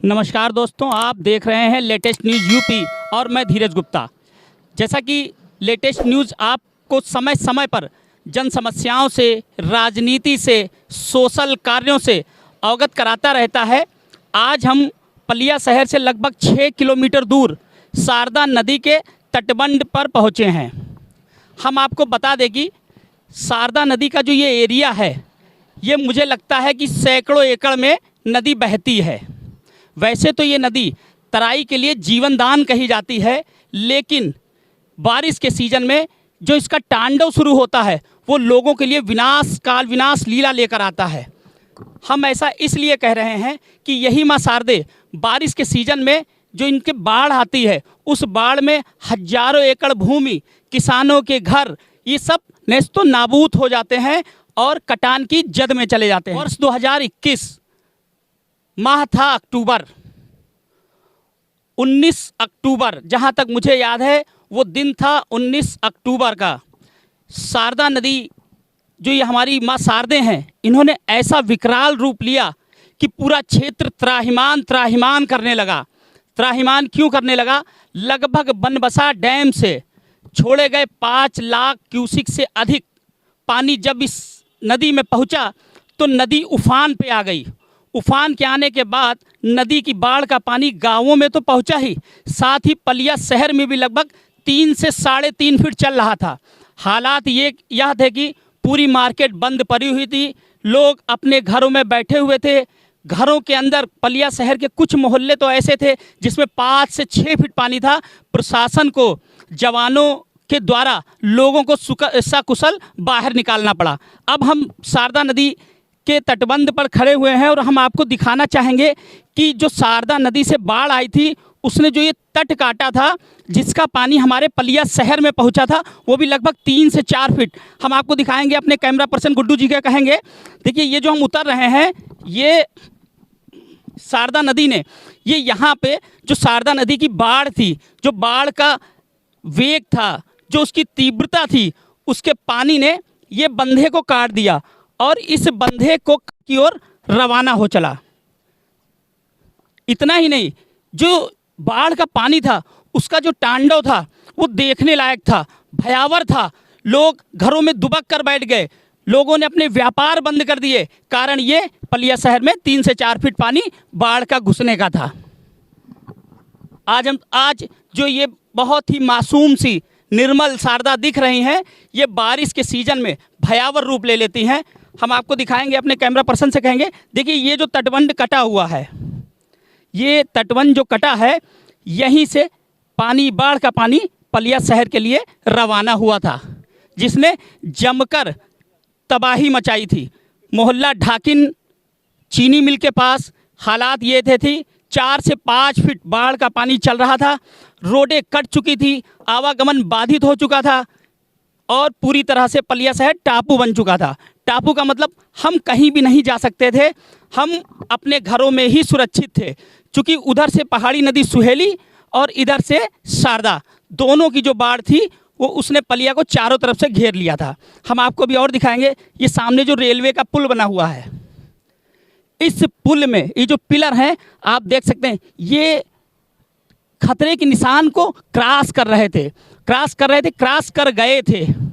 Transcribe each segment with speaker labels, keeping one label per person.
Speaker 1: नमस्कार दोस्तों, आप देख रहे हैं लेटेस्ट न्यूज़ यूपी और मैं धीरज गुप्ता। जैसा कि लेटेस्ट न्यूज़ आपको समय समय पर जन समस्याओं से, राजनीति से, सोशल कार्यों से अवगत कराता रहता है। आज हम पलिया शहर से लगभग 6 किलोमीटर दूर शारदा नदी के तटबंध पर पहुँचे हैं। हम आपको बता दें कि शारदा नदी का जो ये एरिया है, ये मुझे लगता है कि सैकड़ों एकड़ में नदी बहती है। वैसे तो ये नदी तराई के लिए जीवन दान कही जाती है, लेकिन बारिश के सीज़न में जो इसका तांडव शुरू होता है वो लोगों के लिए विनाश काल विनाश लीला लेकर आता है। हम ऐसा इसलिए कह रहे हैं कि यही माँ शारदे बारिश के सीज़न में जो इनके बाढ़ आती है, उस बाढ़ में हजारों एकड़ भूमि, किसानों के घर, ये सब नेस्तो नाबूद हो जाते हैं और कटान की जद में चले जाते हैं। वर्ष 2021 माह था अक्टूबर, 19 अक्टूबर, जहाँ तक मुझे याद है वो दिन था 19 अक्टूबर का। शारदा नदी जो ये हमारी माँ शारदे हैं, इन्होंने ऐसा विकराल रूप लिया कि पूरा क्षेत्र त्राहिमाम करने लगा। त्राहिमाम क्यों करने लगा? लगभग बनबसा डैम से छोड़े गए 5 लाख क्यूसिक से अधिक पानी जब इस नदी में पहुंचा तो नदी उफान पे आ गई। उफान के आने के बाद नदी की बाढ़ का पानी गांवों में तो पहुंचा ही, साथ ही पलिया शहर में भी लगभग 3 से 3.5 फीट चल रहा था। हालात यह थे कि पूरी मार्केट बंद पड़ी हुई थी, लोग अपने घरों में बैठे हुए थे। घरों के अंदर पलिया शहर के कुछ मोहल्ले तो ऐसे थे जिसमें 5 से 6 फीट पानी था। प्रशासन को जवानों के द्वारा लोगों को सकुशल बाहर निकालना पड़ा। अब हम शारदा नदी के तटबंध पर खड़े हुए हैं और हम आपको दिखाना चाहेंगे कि जो शारदा नदी से बाढ़ आई थी, उसने जो ये तट काटा था, जिसका पानी हमारे पलिया शहर में पहुंचा था, वो भी लगभग 3 से 4 फीट। हम आपको दिखाएंगे, अपने कैमरा पर्सन गुड्डू जी का कहेंगे। देखिए, ये जो हम उतर रहे हैं, ये शारदा नदी ने, ये यहाँ पे जो शारदा नदी की बाढ़ थी, जो बाढ़ का वेग था, जो उसकी तीव्रता थी, उसके पानी ने ये बंधे को काट दिया और इस बंधे को की ओर रवाना हो चला। इतना ही नहीं, जो बाढ़ का पानी था, उसका जो तांडव था वो देखने लायक था, भयावह था। लोग घरों में दुबक कर बैठ गए, लोगों ने अपने व्यापार बंद कर दिए। कारण ये पलिया शहर में 3 से 4 फीट पानी बाढ़ का घुसने का था। आज जो ये बहुत ही मासूम सी निर्मल शारदा दिख रही हैं, ये बारिश के सीजन में भयावह रूप ले लेती हैं। हम आपको दिखाएंगे, अपने कैमरा पर्सन से कहेंगे। देखिए, ये जो तटबंध कटा हुआ है, ये तटबंध जो कटा है, यहीं से पानी, बाढ़ का पानी पलिया शहर के लिए रवाना हुआ था, जिसने जमकर तबाही मचाई थी। मोहल्ला ढाकिन चीनी मिल के पास हालात ये थे 4 से 5 फीट बाढ़ का पानी चल रहा था। रोडें कट चुकी थी, आवागमन बाधित हो चुका था और पूरी तरह से पलिया शहर टापू बन चुका था। टापू का मतलब हम कहीं भी नहीं जा सकते थे, हम अपने घरों में ही सुरक्षित थे, क्योंकि उधर से पहाड़ी नदी सुहेली और इधर से शारदा, दोनों की जो बाढ़ थी वो उसने पलिया को चारों तरफ से घेर लिया था। हम आपको भी और दिखाएंगे। ये सामने जो रेलवे का पुल बना हुआ है, इस पुल में ये जो पिलर हैं, आप देख सकते हैं, ये खतरे के निशान को क्रॉस कर गए थे।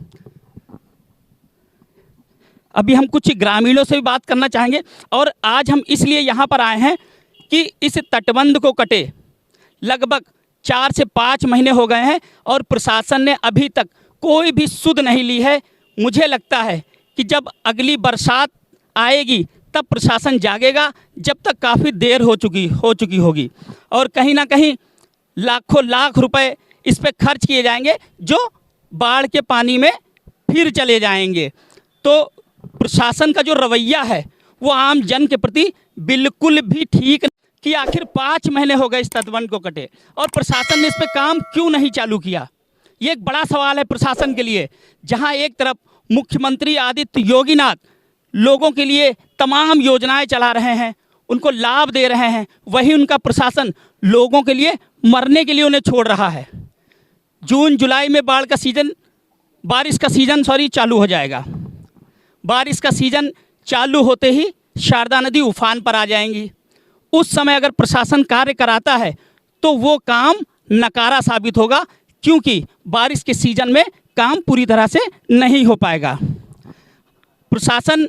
Speaker 1: अभी हम कुछ ग्रामीणों से भी बात करना चाहेंगे। और आज हम इसलिए यहाँ पर आए हैं कि इस तटबंध को कटे लगभग 4 से 5 महीने हो गए हैं और प्रशासन ने अभी तक कोई भी सुध नहीं ली है। मुझे लगता है कि जब अगली बरसात आएगी तब प्रशासन जागेगा, जब तक काफ़ी देर हो चुकी होगी और कहीं ना कहीं लाखों लाख रुपए इस पे खर्च किए जाएंगे, जो बाढ़ के पानी में फिर चले जाएंगे। तो प्रशासन का जो रवैया है वो आम जन के प्रति बिल्कुल भी ठीक नहीं कि आखिर 5 महीने हो गए इस तटबंध को कटे और प्रशासन ने इस पे काम क्यों नहीं चालू किया। ये एक बड़ा सवाल है प्रशासन के लिए। जहां एक तरफ मुख्यमंत्री आदित्य योगीनाथ लोगों के लिए तमाम योजनाएं चला रहे हैं, उनको लाभ दे रहे हैं, वहीं उनका प्रशासन लोगों के लिए मरने के लिए उन्हें छोड़ रहा है। जून जुलाई में बारिश का सीज़न चालू हो जाएगा। बारिश का सीज़न चालू होते ही शारदा नदी उफान पर आ जाएंगी उस समय अगर प्रशासन कार्य कराता है तो वो काम नकारा साबित होगा, क्योंकि बारिश के सीजन में काम पूरी तरह से नहीं हो पाएगा। प्रशासन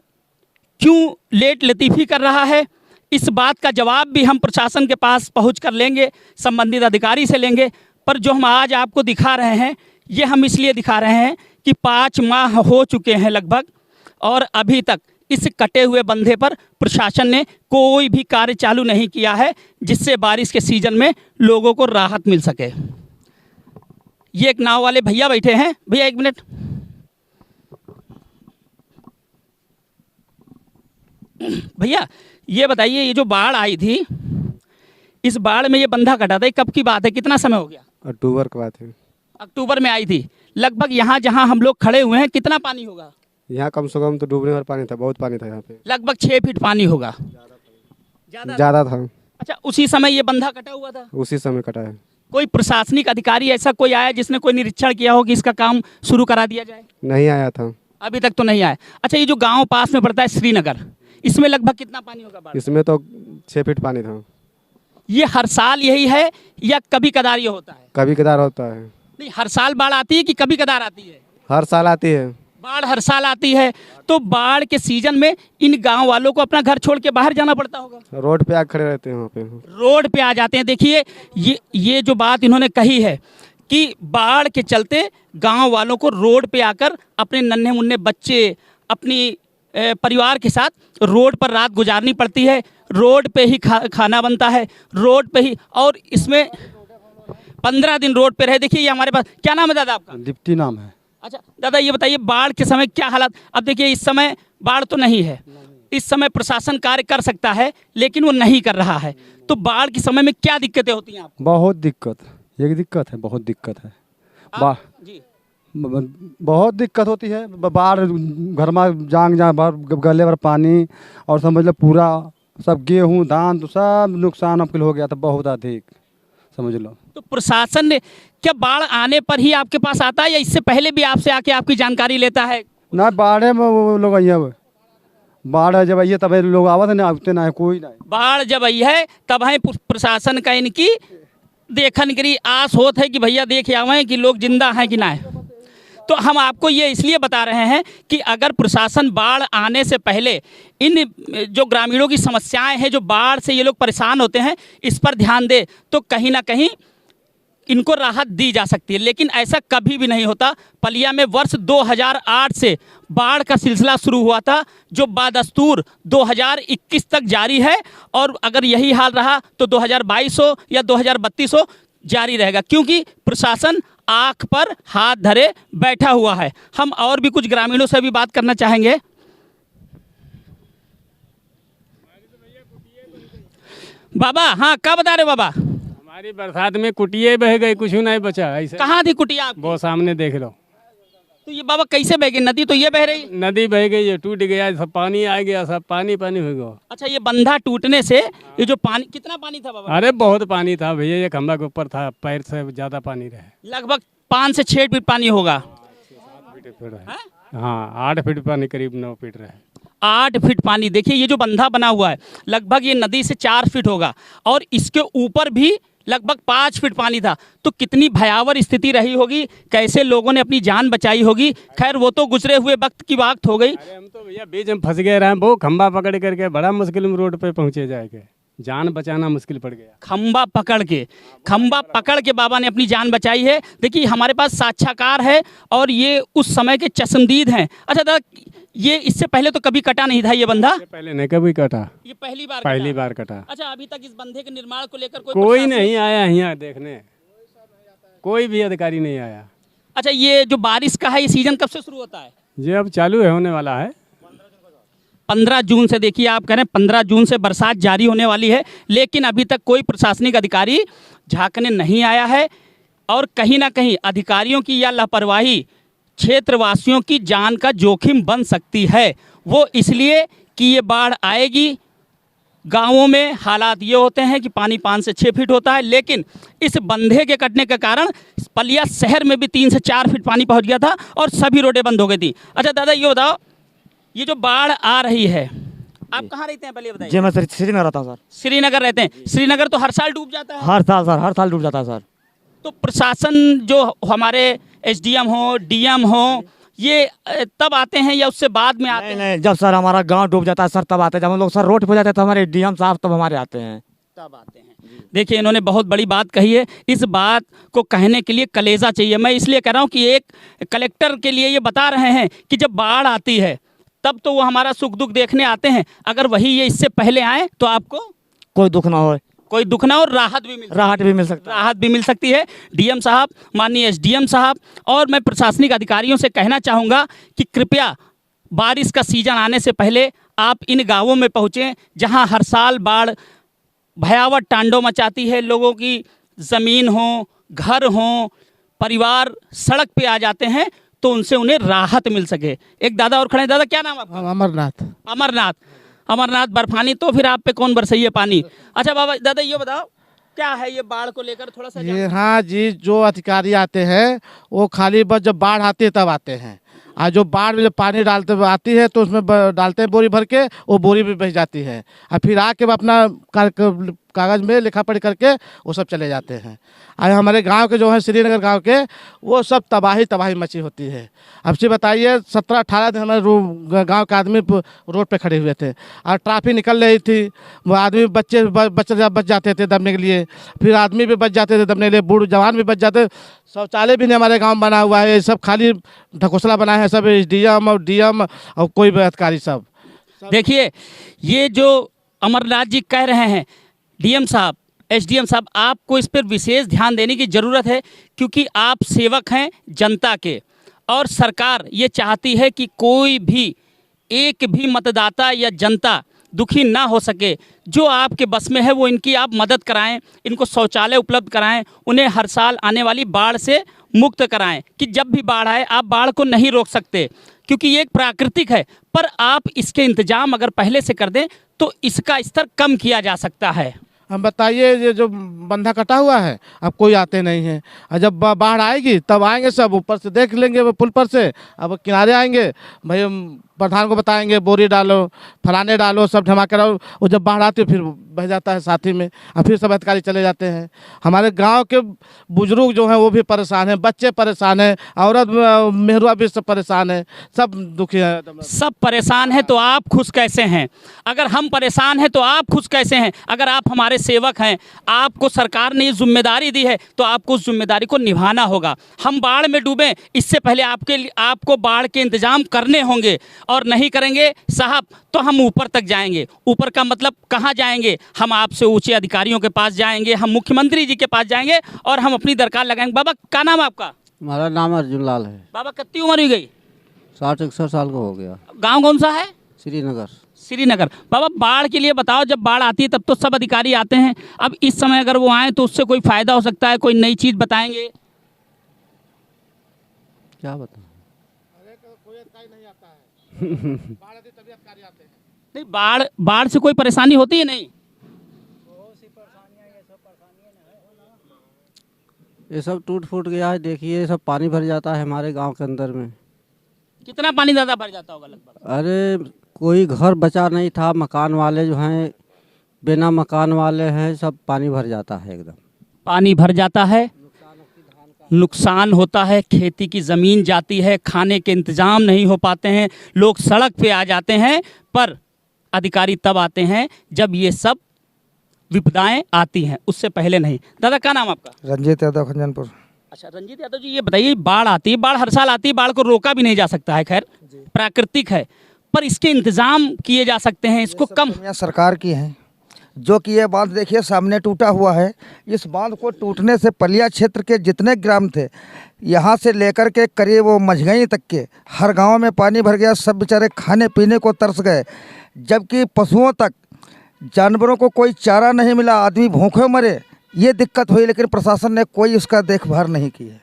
Speaker 1: क्यों लेट लतीफ़ी कर रहा है, इस बात का जवाब भी हम प्रशासन के पास पहुँच कर लेंगे, संबंधित अधिकारी से लेंगे। पर जो हम आज आपको दिखा रहे हैं, ये हम इसलिए दिखा रहे हैं कि 5 माह हो चुके हैं लगभग, और अभी तक इस कटे हुए बंधे पर प्रशासन ने कोई भी कार्य चालू नहीं किया है, जिससे बारिश के सीजन में लोगों को राहत मिल सके। ये एक नाव वाले भैया बैठे हैं। भैया 1 मिनट। भैया ये बताइए, ये जो बाढ़ आई थी, इस बाढ़ में ये बंधा कटा था, ये कब की बात है, कितना समय हो गया?
Speaker 2: अक्टूबर की बात है।
Speaker 1: अक्टूबर में आई थी। लगभग यहाँ जहाँ हम लोग खड़े हुए हैं कितना पानी होगा?
Speaker 2: यहाँ कम से कम तो डूबने वाला पानी था, बहुत पानी था यहाँ पे।
Speaker 1: लगभग 6 फीट पानी होगा।
Speaker 2: ज़्यादा था।
Speaker 1: अच्छा, उसी समय ये बंधा कटा हुआ था?
Speaker 2: उसी समय कटा है।
Speaker 1: कोई प्रशासनिक अधिकारी ऐसा कोई आया जिसने कोई निरीक्षण किया हो कि इसका काम शुरू करा दिया जाए?
Speaker 2: नहीं आया था,
Speaker 1: अभी तक तो नहीं आया। अच्छा, ये जो गांव पास में पड़ता है श्रीनगर, इसमें लगभग कितना पानी होगा बाढ़?
Speaker 2: इसमें तो 6 फीट पानी था।
Speaker 1: ये हर साल यही है या कभी कदार ये होता है?
Speaker 2: कभी कदार होता है।
Speaker 1: नहीं, हर साल बाढ़ आती है कि कभी कदार आती है?
Speaker 2: हर साल आती है
Speaker 1: बाढ़, हर साल आती है। तो बाढ़ के सीजन में इन गांव वालों को अपना घर छोड़ के बाहर जाना पड़ता होगा।
Speaker 2: रोड पे आके खड़े रहते हैं, वहाँ पे
Speaker 1: रोड पे आ जाते हैं। देखिए, ये जो बात इन्होंने कही है कि बाढ़ के चलते गांव वालों को रोड पे आकर अपने नन्हे मुन्ने बच्चे, अपनी परिवार के साथ रोड पर रात गुजारनी पड़ती है। रोड पे ही खाना बनता है, रोड पे ही, और इसमें 15 दिन रोड पे रहे। देखिए, ये हमारे पास, क्या नाम है दादा आपका?
Speaker 3: दीप्ति नाम है।
Speaker 1: अच्छा दादा, ये बताइए बाढ़ के समय क्या हालात? अब देखिए, इस समय बाढ़ तो नहीं है, इस समय प्रशासन कार्य कर सकता है लेकिन वो नहीं कर रहा है। तो बाढ़ के समय में क्या दिक्कतें होती हैं आपको?
Speaker 3: बहुत दिक्कत, एक दिक्कत है, बहुत दिक्कत है।
Speaker 1: जी,
Speaker 3: बहुत दिक्कत होती है। बाढ़ घर में जांग भर गले भर पानी, और समझ लो पूरा सब गेहूँ धान तो सब नुकसान आपके हो गया था, बहुत अधिक समझ लो।
Speaker 1: तो प्रशासन ने क्या बाढ़ आने पर ही आपके पास आता है या इससे पहले भी आपसे आके आपकी जानकारी लेता है?
Speaker 3: ना बाढ़े में वो लोग आइए, बाढ़ जब आइए तब लोग आवत ना, आते ना है कोई ना।
Speaker 1: बाढ़ जब आई है तब है प्रशासन का इनकी देखन करी आस होत है कि भैया देख आवे कि लोग जिंदा हैं कि ना है। तो हम आपको ये इसलिए बता रहे हैं कि अगर प्रशासन बाढ़ आने से पहले इन जो ग्रामीणों की समस्याएं हैं, जो बाढ़ से ये लोग परेशान होते हैं, इस पर ध्यान दे तो कहीं ना कहीं इनको राहत दी जा सकती है। लेकिन ऐसा कभी भी नहीं होता। पलिया में वर्ष 2008 से बाढ़ का सिलसिला शुरू हुआ था, जो बादस्तूर 2021 तक जारी है, और अगर यही हाल रहा तो 2022 हो या 2032 हो, जारी रहेगा, क्योंकि प्रशासन आंख पर हाथ धरे बैठा हुआ है। हम और भी कुछ ग्रामीणों से भी बात करना चाहेंगे। बाबा, हाँ, क्या बता रहे बाबा?
Speaker 4: हमारी बरसात में कुटिया बह गई, कुछ नहीं बचा। ऐसे
Speaker 1: कहाँ थी कुटिया आपकी?
Speaker 4: वो सामने देख लो।
Speaker 1: तो ये बाबा कैसे बह गई? नदी तो ये बह रही।
Speaker 4: नदी बह गई, ये टूट गया, सब पानी आ गया, सब पानी पानी हो गया।
Speaker 1: अच्छा, ये बंधा टूटने से ये जो पानी, कितना पानी था बाबा?
Speaker 4: अरे बहुत पानी था भैया, ये खंभा के ऊपर था, पैर से ज़्यादा पानी रहे।
Speaker 1: लगभग 5 से 6 फीट पानी होगा।
Speaker 4: हाँ, 8 फीट पानी, करीब 9 फीट रहे।
Speaker 1: 8 फीट पानी। देखिए, ये जो बंधा बना हुआ है लगभग ये नदी से 4 फीट होगा, और इसके ऊपर भी लगभग 5 फीट पानी था। तो कितनी भयावह स्थिति रही होगी, कैसे लोगों ने अपनी जान बचाई होगी। खैर, वो तो गुजरे हुए वक्त की बात हो गई।
Speaker 4: अरे हम तो भैया बीच में फंस गए रहे, वो खंभा पकड़ करके बड़ा मुश्किल में रोड पे पहुँचे जाएंगे, जान बचाना मुश्किल पड़ गया। खंभा
Speaker 1: पकड़ के बाबा ने अपनी जान बचाई है। देखिए, हमारे पास साक्षात्कार है और ये उस समय के चश्मदीद हैं। अच्छा दादा, ये इससे पहले तो कभी कटा नहीं था ये बंधा?
Speaker 4: पहले नहीं कभी कटा,
Speaker 1: ये पहली बार कटा। अच्छा, अभी तक इस बंधे के निर्माण को लेकर
Speaker 4: कोई नहीं आया यहाँ देखने, कोई भी अधिकारी नहीं आया।
Speaker 1: अच्छा, ये जो बारिश का है, ये सीजन कब से शुरू होता है?
Speaker 4: ये अब चालू है, होने वाला है
Speaker 1: 15 जून से। देखिए, आप कह रहे हैं 15 जून से बरसात जारी होने वाली है, लेकिन अभी तक कोई प्रशासनिक अधिकारी झांकने नहीं आया है। और कहीं ना कहीं अधिकारियों की यह लापरवाही क्षेत्रवासियों की जान का जोखिम बन सकती है। वो इसलिए कि ये बाढ़ आएगी, गांवों में हालात ये होते हैं कि पानी 5 से 6 फीट होता है, लेकिन इस बंधे के कटने के कारण पलिया शहर में भी 3 से 4 फीट पानी पहुंच गया था और सभी रोडें बंद हो गई थी। अच्छा दादा, ये बताओ, ये जो बाढ़ आ रही है आप कहाँ रहते हैं पहले बताइए।
Speaker 5: जी मैं श्रीनगर रहता हूँ सर।
Speaker 1: श्रीनगर रहते हैं। श्रीनगर तो हर साल डूब जाता है।
Speaker 5: हर साल सर, हर साल डूब जाता है सर।
Speaker 1: तो प्रशासन जो हमारे एसडीएम हो, डीएम हो, ये तब आते हैं या उससे बाद में आते
Speaker 5: नहीं
Speaker 1: हैं?
Speaker 5: नहीं, जब सर हमारा गांव डूब जाता है सर तब आते हैं। जब हम लोग सर रोड पे जाते हैं तो हमारे डीएम साहब तब हमारे आते हैं।
Speaker 1: तब आते हैं। देखिए इन्होंने बहुत बड़ी बात कही है। इस बात को कहने के लिए कलेजा चाहिए। मैं इसलिए कह रहा हूँ कि एक कलेक्टर के लिए ये बता रहे हैं कि जब बाढ़ आती है तब तो वो हमारा सुख दुख देखने आते हैं। अगर वही ये इससे पहले आए तो आपको
Speaker 5: कोई दुख ना हो,
Speaker 1: कोई दुख ना और राहत भी मिल
Speaker 5: राहत भी मिल सकता है।
Speaker 1: राहत भी मिल सकती है। डीएम साहब, माननीय एसडीएम साहब, और मैं प्रशासनिक अधिकारियों से कहना चाहूँगा कि कृपया बारिश का सीजन आने से पहले आप इन गांवों में पहुँचें जहां हर साल बाढ़ भयावह तांडव मचाती है। लोगों की ज़मीन हो, घर हो, परिवार सड़क पे आ जाते हैं, तो उनसे उन्हें राहत मिल सके। एक दादा और खड़े हैं। दादा क्या नाम आपका?
Speaker 6: अमरनाथ।
Speaker 1: अमरनाथ। अमरनाथ बर्फानी, तो फिर आप पे कौन बरसइए पानी। अच्छा बाबा, दादा ये बताओ क्या है ये बाढ़ को लेकर थोड़ा सा
Speaker 6: ये हाँ जी, जो अधिकारी आते हैं वो खाली बस जब बाढ़ आती है तब आते हैं। और जो बाढ़ में जब पानी डालते आती है तो उसमें डालते हैं बोरी भर के, वो बोरी भी बह जाती है और फिर आके अपना कागज़ में लिखा पढ़ी करके वो सब चले जाते हैं। और हमारे गांव के जो है श्रीनगर गांव के, वो सब तबाही मची होती है। अब से बताइए 17-18 दिन हमारे गांव के आदमी रोड पे खड़े हुए थे और ट्रैफिक निकल रही थी। वो आदमी बच्चे बच जाते थे दबने के लिए, फिर आदमी भी बच जाते थे दबने के लिए, बूढ़ जवान भी बच जाते। शौचालय भी नहीं हमारे गाँव में बना हुआ है, सब खाली ढकोसला बनाए हैं सब एसडीएम और डीएम और कोई भी अधिकारी सब।
Speaker 1: देखिए ये जो अमरनाथ जी कह रहे हैं, डीएम साहब, एसडीएम साहब, आपको इस पर विशेष ध्यान देने की ज़रूरत है, क्योंकि आप सेवक हैं जनता के और सरकार ये चाहती है कि कोई भी एक भी मतदाता या जनता दुखी ना हो सके। जो आपके बस में है वो इनकी आप मदद कराएं, इनको शौचालय उपलब्ध कराएं, उन्हें हर साल आने वाली बाढ़ से मुक्त कराएं। कि जब भी बाढ़ आए, आप बाढ़ को नहीं रोक सकते क्योंकि ये एक प्राकृतिक है, पर आप इसके इंतजाम अगर पहले से कर दें तो इसका स्तर कम किया जा सकता है।
Speaker 6: हम बताइए, ये जो बंधा कटा हुआ है अब कोई आते नहीं है, और जब बाढ़ आएगी तब आएंगे सब, ऊपर से देख लेंगे वो पुल पर से। अब किनारे आएंगे, भाई प्रधान को बताएंगे बोरी डालो, फलाने डालो, सब धमाके डालो। वो जब बाढ़ आती है फिर बह जाता है साथी में, और फिर सब अधिकारी चले जाते हैं। हमारे गांव के बुजुर्ग जो हैं वो भी परेशान हैं, बच्चे परेशान हैं, औरत मेहरुआ भी सब परेशान है, सब दुखी है।
Speaker 1: सब परेशान हैं तो आप खुश कैसे हैं? अगर हम परेशान हैं तो आप खुश कैसे हैं? अगर आप हमारे सेवक हैं, आपको सरकार ने ये जिम्मेदारी दी है तो आपको उस जिम्मेदारी को निभाना होगा। हम बाढ़ में डूबें इससे पहले आपको बाढ़ के इंतजाम करने होंगे, और नहीं करेंगे साहब तो हम ऊपर तक जाएंगे। ऊपर का मतलब कहाँ जाएंगे? हम आपसे ऊंचे अधिकारियों के पास जाएंगे, हम मुख्यमंत्री जी के पास जाएंगे और हम अपनी दरकार लगाएंगे। बाबा क्या नाम है आपका?
Speaker 7: हमारा नाम अर्जुन लाल है।
Speaker 1: बाबा कितनी उम्र हो गई?
Speaker 7: 60-61 साल का हो गया।
Speaker 1: गांव कौन सा है?
Speaker 7: श्रीनगर।
Speaker 1: श्रीनगर। बाबा बाढ़ के लिए बताओ, जब बाढ़ आती है तब तो सब अधिकारी आते हैं, अब इस समय अगर वो आए तो उससे कोई फायदा हो सकता है? कोई नई चीज़ बताएंगे?
Speaker 7: क्या बताऊं?
Speaker 1: नहीं, बाढ़ से कोई परेशानी होती है? नहीं,
Speaker 7: ये सब टूट फूट गया है। देखिए सब पानी भर जाता है हमारे गांव के अंदर में।
Speaker 1: कितना पानी ज़्यादा भर जाता होगा लगभग?
Speaker 7: अरे कोई घर बचा नहीं था, मकान वाले जो हैं, बिना मकान वाले हैं, सब पानी भर जाता है एकदम।
Speaker 1: पानी भर जाता है, नुकसान होता है, खेती की ज़मीन जाती है, खाने के इंतज़ाम नहीं हो पाते हैं, लोग सड़क पे आ जाते हैं। पर अधिकारी तब आते हैं जब ये सब विपदाएं आती हैं, उससे पहले नहीं। दादा क्या नाम आपका?
Speaker 8: रंजीत यादव, खंजनपुर।
Speaker 1: अच्छा रंजीत यादव जी, ये बताइए, बाढ़ आती है, बाढ़ हर साल आती है, बाढ़ को रोका भी नहीं जा सकता है, खैर प्राकृतिक है, पर इसके इंतज़ाम किए जा सकते हैं, इसको कम।
Speaker 8: सरकार की है, जो कि ये बांध देखिए सामने टूटा हुआ है। इस बांध को टूटने से पलिया क्षेत्र के जितने ग्राम थे, यहाँ से लेकर के करीब वो मझगई तक के हर गांव में पानी भर गया। सब बेचारे खाने पीने को तरस गए, जबकि पशुओं तक, जानवरों को कोई चारा नहीं मिला, आदमी भूखे मरे। ये दिक्कत हुई, लेकिन प्रशासन ने कोई उसका देखभाल नहीं की है।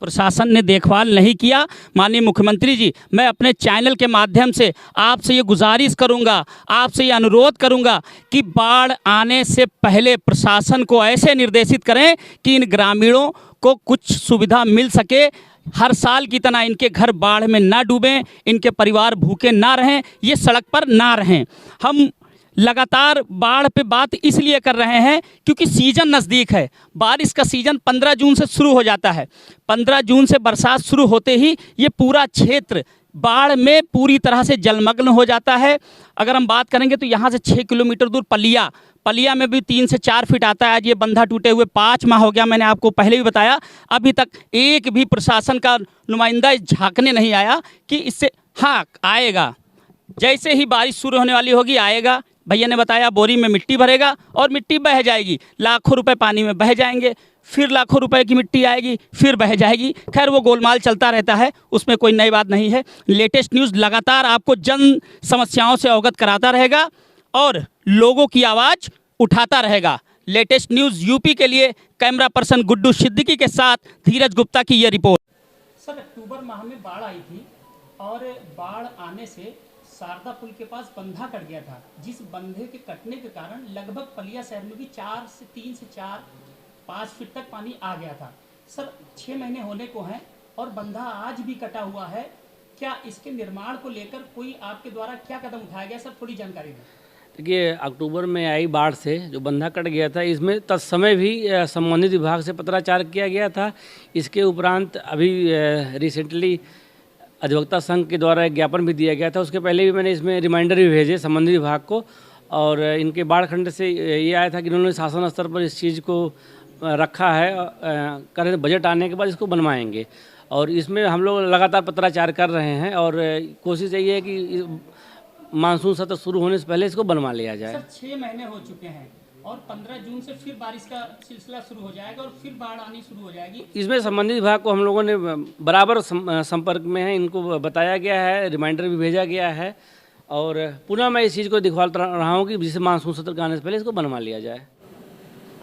Speaker 1: प्रशासन ने देखभाल नहीं किया। माननीय मुख्यमंत्री जी, मैं अपने चैनल के माध्यम से आपसे ये गुजारिश करूंगा, आपसे ये अनुरोध करूंगा कि बाढ़ आने से पहले प्रशासन को ऐसे निर्देशित करें कि इन ग्रामीणों को कुछ सुविधा मिल सके। हर साल की तरह इनके घर बाढ़ में ना डूबें, इनके परिवार भूखे ना रहें, ये सड़क पर ना रहें। हम लगातार बाढ़ पे बात इसलिए कर रहे हैं क्योंकि सीज़न नज़दीक है। बारिश का सीज़न 15 जून से शुरू हो जाता है। 15 जून से बरसात शुरू होते ही ये पूरा क्षेत्र बाढ़ में पूरी तरह से जलमग्न हो जाता है। अगर हम बात करेंगे तो यहाँ से 6 किलोमीटर दूर पलिया में भी 3 से 4 फीट आता है। आज ये बंधा टूटे हुए 5 माह हो गया, मैंने आपको पहले भी बताया। अभी तक एक भी प्रशासन का नुमाइंदा झांकने नहीं आया कि इससे हाँ आएगा, जैसे ही बारिश शुरू होने वाली होगी आएगा। भैया ने बताया बोरी में मिट्टी भरेगा और मिट्टी बह जाएगी, लाखों रुपए पानी में बह जाएंगे, फिर लाखों रुपए की मिट्टी आएगी, फिर बह जाएगी। खैर वो गोलमाल चलता रहता है, उसमें कोई नई बात नहीं है। लेटेस्ट न्यूज़ लगातार आपको जन समस्याओं से अवगत कराता रहेगा और लोगों की आवाज़ उठाता रहेगा। लेटेस्ट न्यूज़ यूपी के लिए कैमरा पर्सन गुड्डू सिद्दीकी के साथ धीरज गुप्ता की ये रिपोर्ट। सर, अक्टूबर माह में बाढ़ आई थी और बाढ़ आने से शारदा पुल के पास बंधा कट गया था, जिस बंधे के कटने के कारण लगभग पलिया शहर में भी 3 से 5 फीट तक पानी आ गया था। सर, 6 महीने होने को हैं और बंधा आज भी कटा हुआ है। क्या इसके निर्माण को लेकर कोई आपके द्वारा क्या कदम उठाया गया, सर थोड़ी जानकारी दें।
Speaker 9: देखिए, अक्टूबर में आई बाढ़ से जो बंधा कट गया था, इसमें तत्समय भी संबंधित विभाग से पत्राचार किया गया था। इसके उपरांत अभी रिसेंटली अधिवक्ता संघ के द्वारा एक ज्ञापन भी दिया गया था। उसके पहले भी मैंने इसमें रिमाइंडर भी भेजे संबंधित विभाग को, और इनके बाढ़ खंड से ये आया था कि उन्होंने शासन स्तर पर इस चीज़ को रखा है, करें बजट आने के बाद इसको बनवाएंगे। और इसमें हम लोग लगातार पत्राचार कर रहे हैं और कोशिश यही है कि मानसून सत्र शुरू होने से पहले इसको बनवा लिया जाए।
Speaker 1: सर, 6 महीने हो चुके हैं और 15 जून से फिर बारिश का सिलसिला शुरू हो जाएगा और फिर बाढ़ आनी शुरू हो जाएगी।
Speaker 9: इसमें संबंधित विभाग को हम लोगों ने बराबर संपर्क में है, इनको बताया गया है, रिमाइंडर भी भेजा गया है और पुनः मैं इस चीज़ को दिखवाता रहा हूँ कि जिसे मानसून सत्र का आने से पहले इसको बनवा लिया जाए।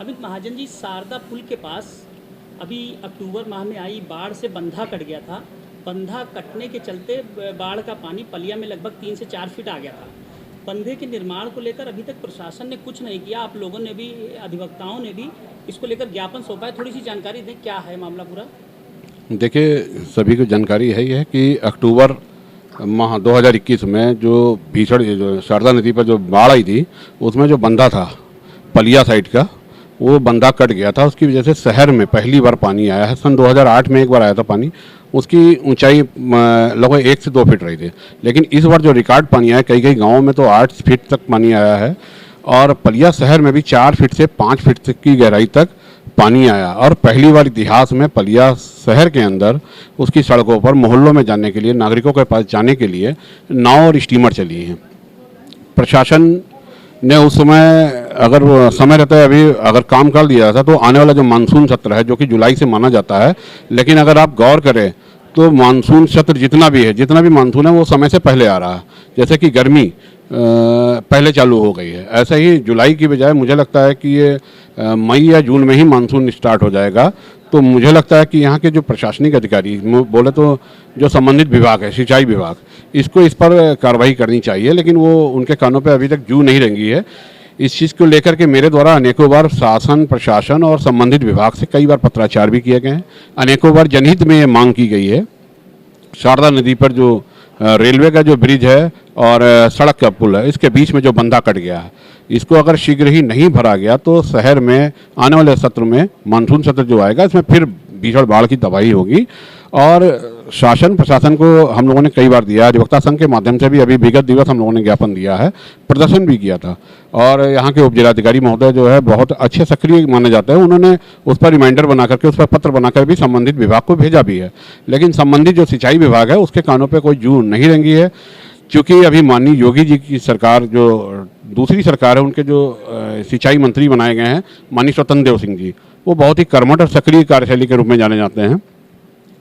Speaker 1: अमित महाजन जी, शारदा पुल के पास अभी अक्टूबर माह में आई बाढ़ से बंधा कट गया था। बंधा कटने के चलते बाढ़ का पानी पलिया में लगभग 3 से 4 फीट आ गया था। बंधे के निर्माण को लेकर अभी तक प्रशासन ने कुछ नहीं किया। आप लोगों ने भी, अधिवक्ताओं ने भी इसको लेकर ज्ञापन सौंपा है। थोड़ी सी जानकारी दें, क्या है मामला पूरा।
Speaker 10: देखिए, सभी को जानकारी है ये कि अक्टूबर माह 2021 में जो भीषण जो शारदा नदी पर जो बाढ़ आई थी, उसमें जो बंधा था पलिया साइड का, वो बंधा कट गया था। उसकी वजह से शहर में पहली बार पानी आया है। सन 2008 में एक बार आया था पानी, उसकी ऊंचाई लगभग 1 से 2 फीट रही थी। लेकिन इस बार जो रिकॉर्ड पानी आया, कई गांवों में तो 8 फीट तक पानी आया है और पलिया शहर में भी 4 फीट से 5 फीट तक की गहराई तक पानी आया। और पहली बार इतिहास में पलिया शहर के अंदर उसकी सड़कों पर मोहल्लों में जाने के लिए, नागरिकों के पास जाने के लिए नाव और स्टीमर चली हैं। प्रशासन ने उस समय अगर समय रहता है अभी अगर काम कर दिया था तो आने वाला जो मानसून सत्र है, जो कि जुलाई से माना जाता है, लेकिन अगर आप गौर करें तो मानसून सत्र जितना भी मानसून है वो समय से पहले आ रहा है। जैसे कि गर्मी पहले चालू हो गई है, ऐसे ही जुलाई की बजाय मुझे लगता है कि ये मई या जून में ही मानसून स्टार्ट हो जाएगा। तो मुझे लगता है कि यहाँ के जो प्रशासनिक अधिकारी बोले तो जो संबंधित विभाग है, सिंचाई विभाग, इसको इस पर कार्रवाई करनी चाहिए, लेकिन वो उनके कानों पे अभी तक जू नहीं रेंगी है। इस चीज़ को लेकर के मेरे द्वारा अनेकों बार शासन, प्रशासन और संबंधित विभाग से कई बार पत्राचार भी किए गए हैं। अनेकों बार जनहित में ये मांग की गई है। शारदा नदी पर जो रेलवे का जो ब्रिज है और सड़क का पुल है, इसके बीच में जो बंधा कट गया है, इसको अगर शीघ्र ही नहीं भरा गया तो शहर में आने वाले सत्र में, मानसून सत्र जो आएगा, इसमें फिर भीषण बाढ़ की तबाही होगी। और शासन प्रशासन को हम लोगों ने कई बार दिया, अधिवक्ता संघ के माध्यम से भी अभी विगत दिवस हम लोगों ने ज्ञापन दिया है, प्रदर्शन भी किया था। और यहाँ के उप जिलाधिकारी महोदय जो है बहुत अच्छे सक्रिय माने जाते हैं, उन्होंने उस पर रिमाइंडर बना करके, उस पर पत्र बनाकर भी संबंधित विभाग को भेजा भी है। लेकिन संबंधित जो सिंचाई विभाग है उसके कानों पर कोई जू नहीं रेंगी है, क्योंकि अभी माननीय योगी जी की सरकार, जो दूसरी सरकार है, उनके जो सिंचाई मंत्री बनाए गए हैं माननीय स्वतंत्र देव सिंह जी, वो बहुत ही कर्मठ और सक्रिय कार्यशैली के रूप में जाने जाते हैं।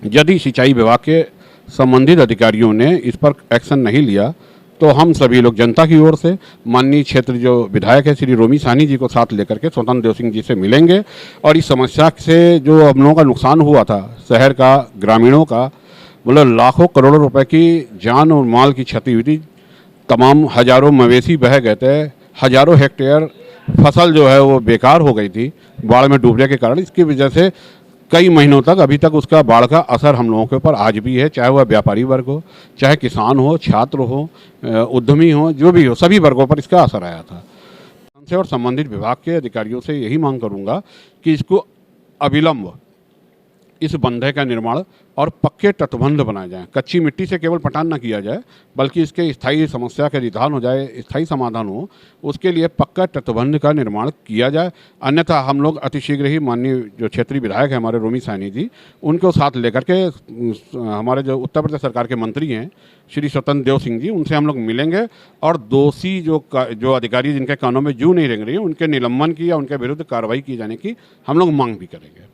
Speaker 10: यदि सिंचाई विभाग के संबंधित अधिकारियों ने इस पर एक्शन नहीं लिया तो हम सभी लोग जनता की ओर से माननीय क्षेत्र जो विधायक है श्री रोमी साहनी जी को साथ लेकर के स्वतंत्र देव सिंह जी से मिलेंगे और इस समस्या से जो हम लोगों का नुकसान हुआ था, शहर का, ग्रामीणों का, मतलब लाखों करोड़ों रुपए की जान और माल की क्षति हुई थी। तमाम हजारों मवेशी बह गए थे, हजारों हेक्टेयर फसल जो है वो बेकार हो गई थी बाढ़ में डूबने के कारण। इसकी वजह से कई महीनों तक अभी तक उसका बाढ़ का असर हम लोगों के ऊपर आज भी है, चाहे वह व्यापारी वर्ग हो, चाहे किसान हो, छात्र हो, उद्यमी हो, जो भी हो, सभी वर्गों पर इसका असर आया था। से और संबंधित विभाग के अधिकारियों से यही मांग करूंगा कि इसको अविलंब इस बंधे का निर्माण और पक्के तटबंध बनाए जाएं। कच्ची मिट्टी से केवल पटान न किया जाए, बल्कि इसके स्थायी समस्या के निदान हो जाए, स्थायी समाधान हो, उसके लिए पक्का तटबंध का निर्माण किया जाए। अन्यथा हम लोग अतिशीघ्र ही माननीय जो क्षेत्रीय विधायक है हमारे रोमी सैनी जी, उनको साथ लेकर के हमारे जो उत्तर प्रदेश सरकार के मंत्री हैं श्री स्वतंत्र देव सिंह जी, उनसे हम लोग मिलेंगे और दोषी जो अधिकारी जिनके कानों में जू नहीं रेंग रही है, उनके निलंबन की या उनके विरुद्ध कार्रवाई की जाने की हम लोग मांग भी करेंगे।